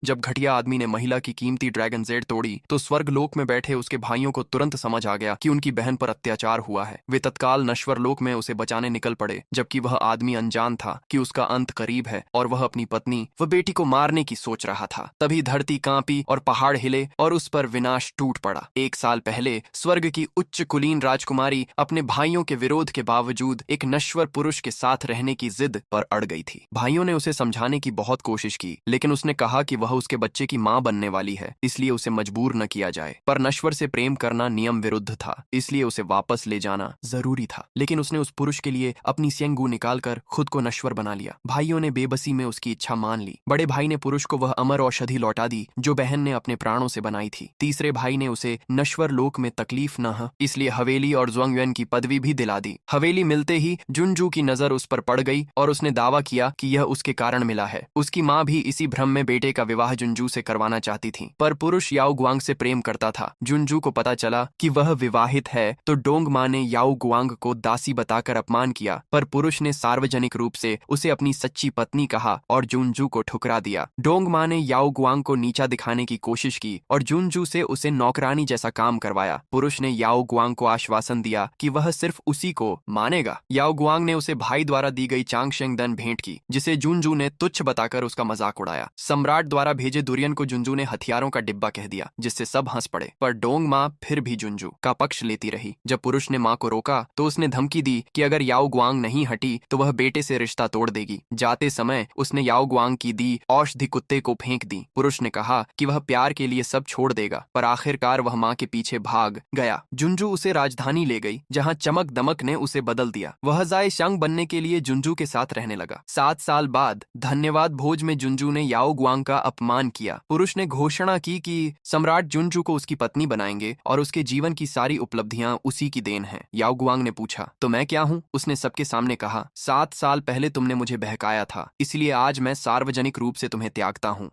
जब घटिया आदमी ने महिला की कीमती ड्रैगन जेड तोड़ी तो स्वर्ग लोक में बैठे उसके भाइयों को तुरंत समझ आ गया कि उनकी बहन पर अत्याचार हुआ है। वे तत्काल नश्वर लोक में उसे बचाने निकल पड़े, जबकि वह आदमी अनजान था कि उसका अंत करीब है और वह अपनी पत्नी व बेटी को मारने की सोच रहा था। तभी धरती कांपी और पहाड़ हिले और उस पर विनाश टूट पड़ा। 1 साल पहले स्वर्ग की उच्च कुलीन राजकुमारी अपने भाइयों के विरोध के बावजूद एक नश्वर पुरुष के साथ रहने की जिद पर अड़ गई थी। भाइयों ने उसे समझाने की बहुत कोशिश की, लेकिन उसने कहा कि वह उसके बच्चे की मां बनने वाली है, इसलिए उसे मजबूर न किया जाए। पर नश्वर से प्रेम करना नियम विरुद्ध था, इसलिए उसे वापस ले जाना जरूरी था। लेकिन उसने उस पुरुष के लिए अपनी स्यंगू निकालकर खुद को नश्वर बना लिया। भाइयों ने बेबसी में उसकी इच्छा मान ली। बड़े भाई ने पुरुष को वह अमर औषधि लौटा दी जो बहन ने अपने प्राणों से बनाई थी। तीसरे भाई ने उसे नश्वर लोक में तकलीफ न हो इसलिए हवेली और ज़्वांगयुएन की पदवी भी दिला दी। हवेली मिलते ही जुनजू की नजर उस पर पड़ गई और उसने दावा किया कि यह उसके कारण मिला है। उसकी मां भी इसी भ्रम में बेटे का विवाह जुनजू से करवाना चाहती थी, पर पुरुष याओ गुआंग से प्रेम करता था। जुनजू को पता चला कि वह विवाहित है तो डोंग मां ने याओ गुआंग को दासी बताकर अपमान किया, पर पुरुष ने सार्वजनिक रूप से उसे अपनी सच्ची पत्नी कहा और जुनजू को ठुकरा दिया। डोंग मां ने याओ गुआंग को नीचा दिखाने की कोशिश की और जुनजू से उसे नौकरानी जैसा काम करवाया। पुरुष ने याओ गुआंग को आश्वासन दिया कि वह सिर्फ उसी को मानेगा। याओ गुआंग ने उसे भाई द्वारा दी गई चांगशेंगदन भेंट की, जिसे जुनजू ने तुच्छ बताकर उसका मजाक उड़ाया। सम्राट द्वारा भेजे दुर्यन को जुनजू ने हथियारों का डिब्बा कह दिया, जिससे सब हंस पड़े, पर डोंग मां फिर भी जुनजू का पक्ष लेती रही। जब पुरुष ने मां को रोका तो उसने धमकी दी कि अगर याओ गुआंग नहीं हटी तो वह बेटे से रिश्ता तोड़ देगी। जाते समय उसने याओ गुआंग की दी औषधि कुत्ते को फेंक दी। पुरुष ने कहा कि वह प्यार के लिए सब छोड़ देगा, पर आखिरकार वह मां के पीछे भाग गया। जुनजू उसे राजधानी ले गई, जहां चमक दमक ने उसे बदल दिया। वह जाए शंग बनने के लिए जुनजू के साथ रहने लगा। 7 साल बाद धन्यवाद भोज में जुनजू ने याओ गुआंग का अपमान किया। पुरुष ने घोषणा की कि सम्राट जुनजू को उसकी पत्नी बनाएंगे और उसके जीवन की सारी उपलब्धियां उसी की देन है। याओ गुआंग ने पूछा, तो मैं क्या हूँ? उसने सबके सामने कहा, 7 साल पहले तुमने मुझे बहकाया था, इसलिए आज मैं सार्वजनिक रूप से तुम्हें त्यागता हूँ।